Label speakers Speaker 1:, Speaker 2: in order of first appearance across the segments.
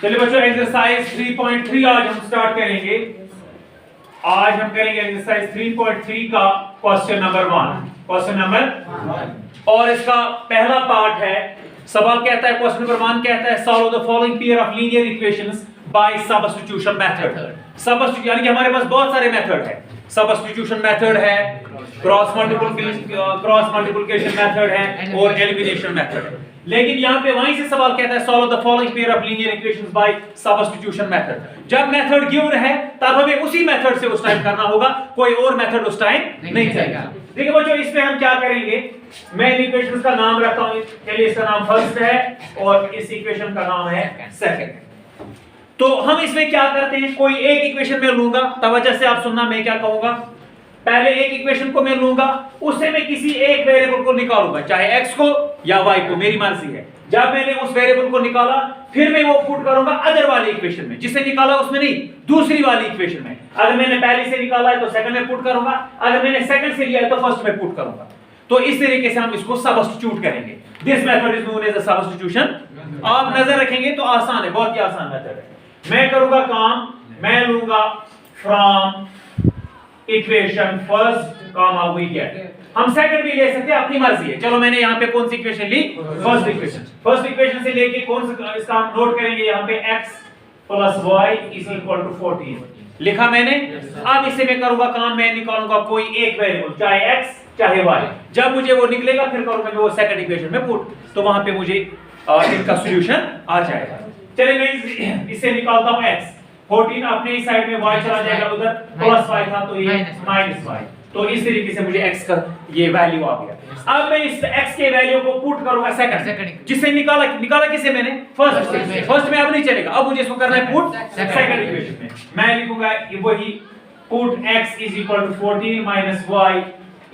Speaker 1: चलिए बच्चों एक्सरसाइज 3.3 आज हम स्टार्ट करेंगे। आज हम करेंगे एक्सरसाइज 3.3 का क्वेश्चन नंबर 1 और इसका पहला पार्ट है। सवाल कहता है, क्वेश्चन नंबर 1 कहता है solve the following pair of linear equations bye substitution method. Substitution यानी कि हमारे पास बहुत सारे मेथड है। सब्स्टिट्यूशन मेथड है, क्रॉस मल्टीप्लिकेशन मेथड है और एलिमिनेशन मेथड है। लेकिन यहाँ पे वहीं से सवाल कहता है solve the following pair of linear equations bye substitution method. जब मेथड गिवन है तब हमें उसी मेथड से उस टाइम करना होगा, कोई और मेथड उस टाइम नहीं चलेगा। देखिए बच्चों, इसमें हम क्या करेंगे, मैं इन इक्वेशंस का नाम रखता हूं। चलिए इसका नाम फर्स्ट है और इस इक्वेशन का नाम है सेकंड। तो हम इसमें क्या करते हैं, कोई एक इक्वेशन में लूंगा, तवज्जो से आप सुनना मैं क्या कहूंगा। पहले एक इक्वेशन को मैं लूंगा, उससे मैं किसी एक वेरिएबल को निकालूंगा, चाहे x को या y को, मेरी मर्जी है। जब मैंने उस वेरिएबल को निकाला फिर मैं वो पुट करूंगा अदर वाली इक्वेशन में, जिससे निकाला उसमें नहीं, दूसरी वाली इक्वेशन में। अगर मैंने पहले से निकाला है तो सेकंड में पुट करूंगा, अगर मैंने सेकंड से लिया है तो फर्स्ट में पुट करूंगा। तो इस तरीके से हम इसको सब्स्टिट्यूट करेंगे। This method is known as a substitution. आप नजर रखेंगे तो आसान है, बहुत ही आसान मेथड है। मैं करूंगा काम, मैं लूंगा from equation first comma we get. हम सेकंड भी ले सकते हैं, अपनी मर्जी है। चलो मैंने यहाँ पे कौन सी इक्वेशन ली, फर्स्ट इक्वेशन। फर्स्ट इक्वेशन से लेके कौन सा इसका हम नोट करेंगे, यहाँ पे x plus y is equal to 14 लिखा मैंने। अब इससे मैं करूंगा काम, मैं निकालूंगा कोई एक वेरिएबल, चाहे x चाहे y। जब मुझे वो निकलेगा फिर करूंगा मैं वो सेकंड इक्वेशन में पुट, तो वहां पे मुझे इनका सॉल्यूशन आ जाएगा। चलिए मैं इससे निकालता हूं x 14, अपने इस साइड में y चला जाएगा, उधर प्लस y था तो ये माइनस y। तो इस तरीके से मुझे x का ये वैल्यू आ गया। अब मैं इस x के वैल्यू को पुट करूंगा सेकंड, जिससे निकाला किसे मैंने, फर्स्ट में। अब नहीं चलेगा, अब मुझे इसको करना है पुट सेकंड इक्वेशन में। मैं लिखूंगा वही put x is equal to 14 minus y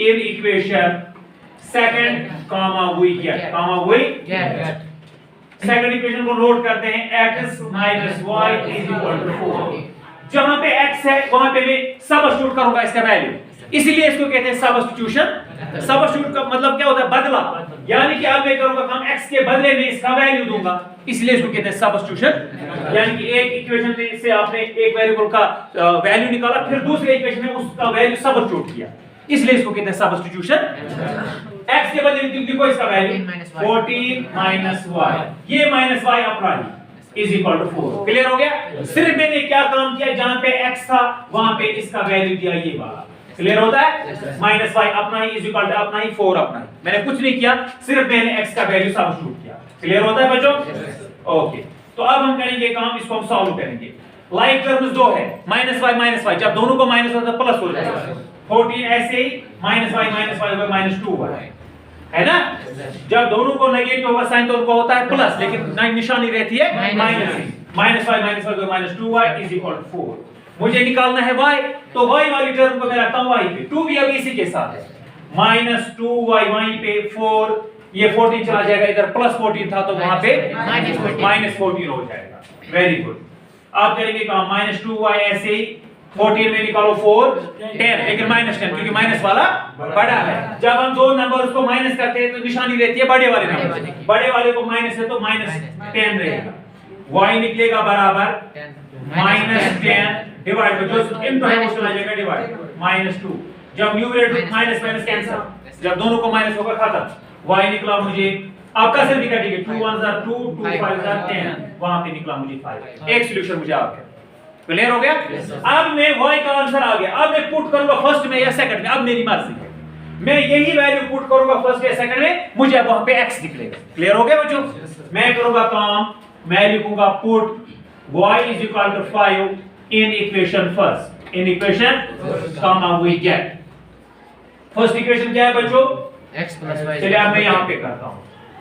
Speaker 1: in equation second comma we get. Second equation को नोट करते हैं, x minus y is equal to 4। जहां पे x है वहां पे मैं सब्स्टिट्यूट करूंगा इसका वैल्यू, इसलिए इसको कहते हैं सब्स्टिट्यूशन। सब्स्टिट्यूट का मतलब क्या होता है, बदला। यानी कि अब मैं करूंगा हम x के बदले में इसका वैल्यू दूंगा, इसलिए इसको कहते हैं सब्स्टिट्यूशन। यानी कि एक इक्वेशन से आपने एक वेरिएबल का वैल्यू निकाला, फिर दूसरे इक्वेशन में उसका वैल्यू सब्स्टिट्यूट किया, इसलिए इसको कहते हैं सब्स्टिट्यूशन। x के बदले में लिखो इसका वैल्यू 14 माइनस y, ये माइनस y अपना ही इज इक्वल टू 4। क्लियर हो गया। सिर्फ मैंने क्या काम किया, जहां पे x था वहां पे इसका वैल्यू दिया, ये वाला। क्लियर होता है। माइनस y अपना ही इज इक्वल टू अपना ही 4 अपना ही, मैंने कुछ नहीं किया, सिर्फ मैंने x का वैल्यू सब्स्टिट्यूट किया। क्लियर होता है बच्चों। ओके, तो अब हम करेंगे काम, इसको हम सॉल्व करेंगे। लाइक टर्म्स दो है, माइनस y, जब दोनों को माइनस होता है प्लस हो जाएगा। 14 ऐसे ही माइनस y होगा माइनस 2y, है ना। जब दोनों को नेगेटिव होगा साइन तो उनको होता है प्लस, लेकिन निशानी रहती है minus y minus 2y is equal to 4। मुझे निकालना है y, तो y वाली टर्म को मैं रखता हूं y पे, 2 भी अभी इसी के साथ है, माइनस 2y वहीं पे 4, ये 14 चला जाएगा, इधर प्लस 14 था तो वहां पे माइनस 14 हो जाएगा। Very good. आप करेंगे काम, माइनस 2y ऐसे ही 14 में निकालो 4 10, लेकिन माइनस 10 क्योंकि माइनस वाला बड़ा है। जब हम दो नंबर्स को माइनस करते हैं तो निशानी रहती है बड़े वाले नंबर, बड़े वाले को माइनस है तो माइनस 10 रहेगा। y निकलेगा बराबर माइनस 10 डिवाइड बाय, जो इनटू है वो चला जाएगा डिवाइड, माइनस 2। जब न्यूमरेटर माइनस माइनस कैंसिल, जब दोनों को माइनस होगा खत्म। y निकला मुझे, आपका सिर्फ लिखा, ठीक है, 2 1 are 2 2 5 are 10, वहां पे निकला मुझे 5। एक सॉल्यूशन मुझे आ गया। क्लियर हो गया। अब मैं y का आंसर आ गया, अब मैं पुट करूंगा फर्स्ट में या सेकंड में, अब मेरी मर्जी है। मैं यही वैल्यू पुट करूंगा फर्स्ट या सेकंड में, मुझे अब वहां पे x निकलेगा। क्लियर हो गया बच्चों। मैं करूंगा काम, मैं लिखूंगा put y is equal to 5 in equation first, in equation comma we get. First equation क्या है बच्चों,
Speaker 2: x प्लस y।
Speaker 1: चलिए अब मैं यहां पे करता हूं,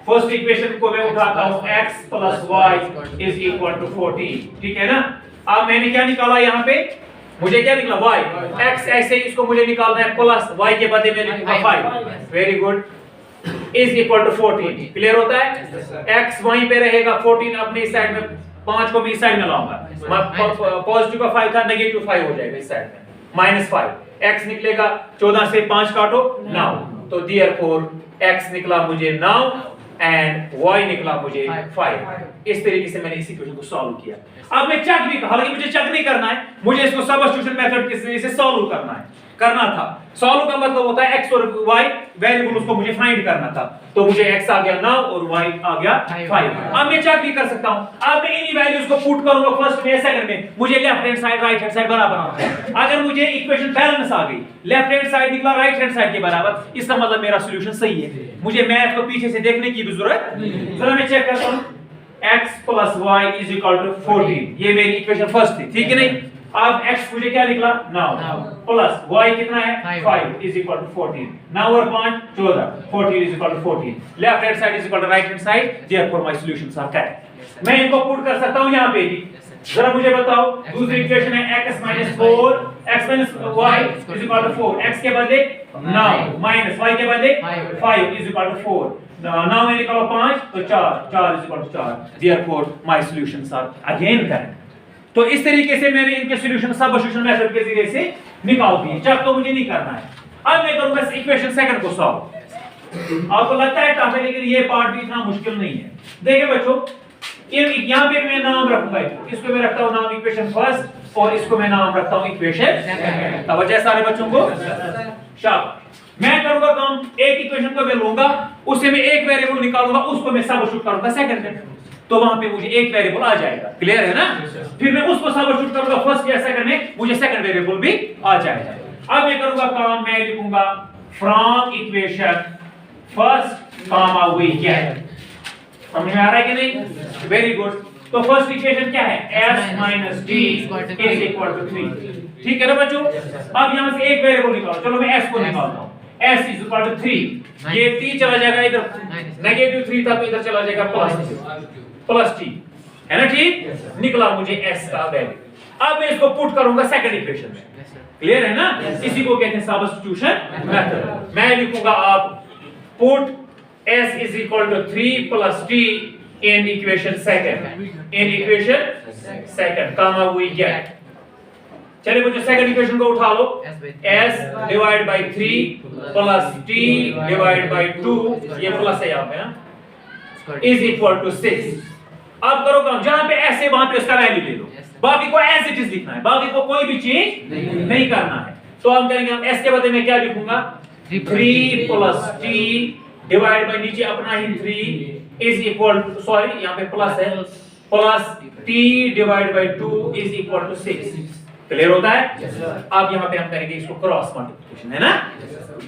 Speaker 1: फर्स्ट इक्वेशन को मैं उठाता हूं, x plus y is equal to 14, ठीक है ना। अब मैंने क्या निकाला, यहाँ पे मुझे क्या निकला y, x ऐसे ही इसको मुझे निकालना है प्लस y के बदले में लिखूंगा 5। Very good, is equal to 14। Clear होता है। x वहीं पे रहेगा, 14 अपने इस साइड में, 5 को मैं इस साइड में लाऊंगा, पॉजिटिव का 5 था, नेगेटिव 5 हो जाएगा इस साइड में, माइनस 5। x निकलेगा 14 से 5 काटो 9, तो देयरफॉर x निकला मुझे 9 एंड y निकला मुझे 5। इस तरीके से मैंने इस इक्वेशन को सॉल्व किया। अब मैं चेक भी, हालांकि मुझे चेक नहीं करना है, मुझे इसको सब्स्टिट्यूशन मेथड के जरिए से सॉल्व करना था। सॉल्व का मतलब होता है x और y वेरिएबल, उसको मुझे फाइंड करना था। तो मुझे x आ गया 9 और y आ गया 5। अब मैं चेक भी कर सकता हूं। अब मैं इन्हीं वैल्यूज को पुट करूंगा फर्स्ट में, सेकंड में। मुझे left hand side right hand side बराबर आना है। अगर मुझे इक्वेशन बैलेंस आ गई, लेफ्ट हैंड साइड निकला राइट हैंड साइड के बराबर, इसका मतलब मेरा सॉल्यूशन सही है। मुझे मैथ को पीछे से देखने की भी जरूरत नहीं। जरा मैं चेक करता हूं। x + y = 14, ये मेरी इक्वेशन फर्स्ट थी, ठीक है नहीं? अब x मुझे क्या निकला 9 प्लस y कितना है 5 = 14। 9 और 5 14, 14 = 14। Left hand side = right hand side, therefore my solutions are correct. मैं इनको पुट कर सकता हूं यहां पे भी। जरा मुझे बताओ, दूसरी इक्वेशन है x - 4 x - y = 4, x के बदले 9 माइनस y के बदले 5 = 4। 9 में निकालो 5 तो 4 = 4, therefore my solutions are again correct. तो इस तरीके से मैंने इनके सॉल्यूशन सब्स्टिट्यूशन मेथड के जरिए से निकाल दिए। चेक तो मुझे नहीं करना है। अब मैं करूंगा इक्वेशन सेकंड को सॉल्व। आपको लगता है टफ है, लेकिन ये पार्ट भी इतना मुश्किल नहीं है। देखिए बच्चों, यहां पे मैं नाम रखूंगा, इसको मैं रखता हूं नाम इक्वेशन फर्स्ट और इसको मैं नाम रखता हूं इक्वेशन सेकंड। तवज्जो सारे बच्चों को, शाबाश। मैं करूंगा काम, एक इक्वेशन को मैं लूंगा, उससे मैं एक वेरिएबल निकालूंगा, उसको मैं सब्स्टिट्यूट करूंगा सेकंड में, तो वहां पे मुझे एक वेरिएबल आ जाएगा। क्लियर है ना? फिर मैं उसको सब्स्टिट्यूट करूंगा फर्स्ट या सेकंड में, मुझे सेकंड वेरिएबल भी आ जाएगा। अब मैं करूंगा काम, मैं लिखूंगा from equation first comma we get. समझ में आ रहा है कि नहीं? Very good. तो फर्स्ट इक्वेशन क्या है? s - t = 3। ठीक है ना बच्चों? अब यहां से एक वेरिएबल निकालो। चलो मैं s को निकालता हूं। s = 3, ये t चला जाएगा इधर, -3 था तो इधर चला जाएगा प्लस t, है ना? ठीक, निकला मुझे s का वैल्यू। अब मैं इसको पुट करूंगा सेकंड इक्वेशन में। क्लियर है ना? इसी को कहते हैं सब्स्टिट्यूशन मेथड। मैं लिखूंगा आप put s = 3 + t in equation second, comma we get। चलिए बच्चों, सेकंड इक्वेशन को उठा लो। s / 3 + t / 2, ये प्लस है यहाँ पे ना, = 6। अब करो काम, जहां पे s है वहां पे उसका वैल्यू ले लो। बाकी को एज इट इज लिखना है, बाकी को कोई भी चेंज नहीं करना है। तो हम करेंगे, हम s के बदले में क्या लिखूंगा 3 + t डिवाइड बाय नीचे अपना ही 3 सॉरी यहाँ पे प्लस है, plus t divide by 2 = 6। Clear होता है? अब यहाँ पे हम करेंगे इसको क्रॉस मल्टीप्लिकेशन, है ना?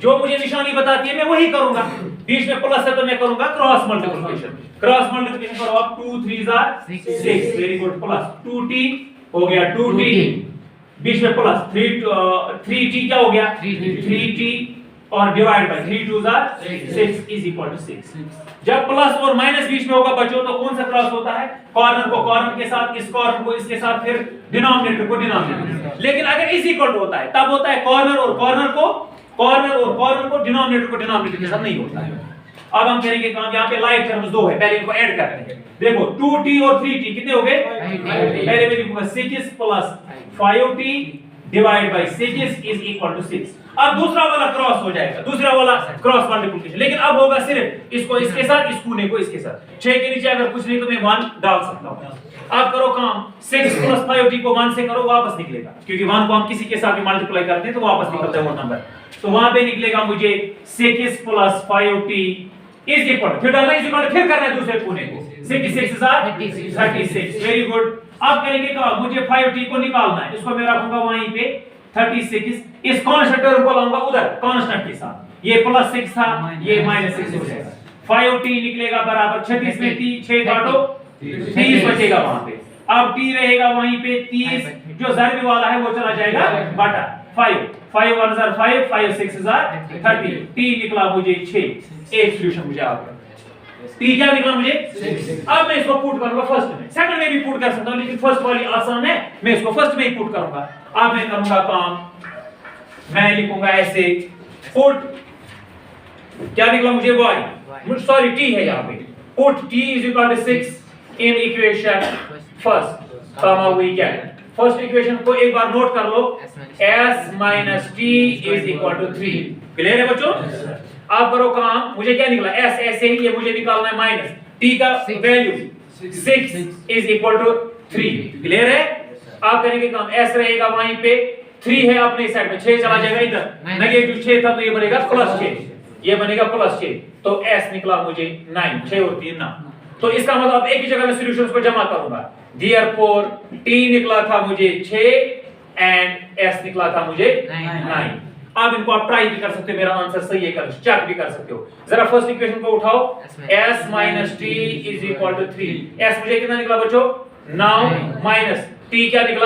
Speaker 1: जो मुझे निशानी बताती है मैं वही करूंगा। बीच में प्लस है तो मैं करूंगा क्रॉस मल्टीप्लिकेशन। क्रॉस मल्टीप्लिकेशन करो आप, 2 3 6, वेरी गुड, प्लस 2t हो गया 2t, बीच में प्लस 3t क्या हो गया 3t, और डिवाइड बाय 3 2 6 = 6। जब प्लस और माइनस बीच में होगा बच्चों, तो कौन सा क्रॉस होता है? कॉर्नर को कॉर्नर के साथ, इस कॉर्नर को इसके साथ, फिर डिनोमिनेटर को डिनोमिनेटर। लेकिन अगर इज इक्वल टू होता है तब होता है कॉर्नर और कॉर्नर को डिनोमिनेटर के साथ नहीं होता है। अब हम करेंगे काम, यहाँ पे लाइव टर्म्स 2 है, पहले इनको ऐड करते हैं। देखो 2t और 3t कितने हो गए? पहले मैं लिखूंगा 6 + 5t डिवाइड बाय 6 = 6। अब दूसरा वाला क्रॉस हो जाएगा, दूसरा वाला क्रॉस मल्टीप्लिकेशन, लेकिन अब होगा सिर्फ इसको इसके साथ, इस कोने को इसके साथ। 6 के नीचे अगर कुछ नहीं तो मैं 1 डाल सकता हूं। अब करो काम, 6 + 5t को 1 से करो, वापस निकलेगा, क्योंकि 1 को हम किसी के साथ भी मल्टीप्लाई करते हैं तो वापस निकलता है वो नंबर। तो वहां पे निकलेगा मुझे 6 + 5t = फिर डालना इक्वल, फिर करना है दूसरे कोने को, 6 = 36। Very good. अब करेंगे काम, मुझे 5t को निकालना है, इसको मैं रखूंगा वहीं पे 36, इस कांस्टेंट टर्म को लाऊंगा उधर कांस्टेंट के साथ। ये +6 था, ये -6 हो जाएगा। 5t निकलेगा बराबर 36 में 6 काटो 30 बचेगा वहां पे। अब t रहेगा वहीं पे 30, जो ज़र्ब वाला है वो चला जाएगा बटा 5 1 5 5 6 30, t निकला मुझे 6। एक सॉल्यूशन मुझे आ गया। t क्या निकला मुझे 6। अब मैं इसको पुट करूंगा फर्स्ट में, सेकंड में भी पुट कर सकता हूं, लेकिन फर्स्ट वाली आसान है, मैं इसको फर्स्ट में ही पुट करूंगा। अब मैं करूंगा काम, मैं लिखूंगा ऐसे पुट, क्या निकला मुझे y, सॉरी t है यहाँ पे, put t = 6 in equation first, comma we get. First equation को एक बार नोट कर लो, s - t = 3। क्लियर है बच्चों? आप करो काम, मुझे क्या निकला s ऐसे ही, ये मुझे निकालना है माइनस t का value 6 is equal to 3। Clear है? आप करेंगे काम, s रहेगा वहीं पे, 3 है अपने साइड में, 6 चला जाएगा इधर, नेगेटिव 6 था तो ये बनेगा प्लस 6, ये बनेगा प्लस 6, तो s निकला मुझे 9, 6 और 3 9। तो इसका मतलब एक ही जगह में सॉल्यूशंस को जमा करूंगा। Therefore t निकला था मुझे 6 एंड s निकला था मुझे 9। अब इनको आप ट्राई भी कर सकते हो, मेरा आंसर सही है कर चेक भी कर सकते हो। जरा फर्स्ट इक्वेशन को उठाओ, s minus t is equal to 3। s मुझे कितना निकला बच्चों? 9 माइनस t क्या निकला?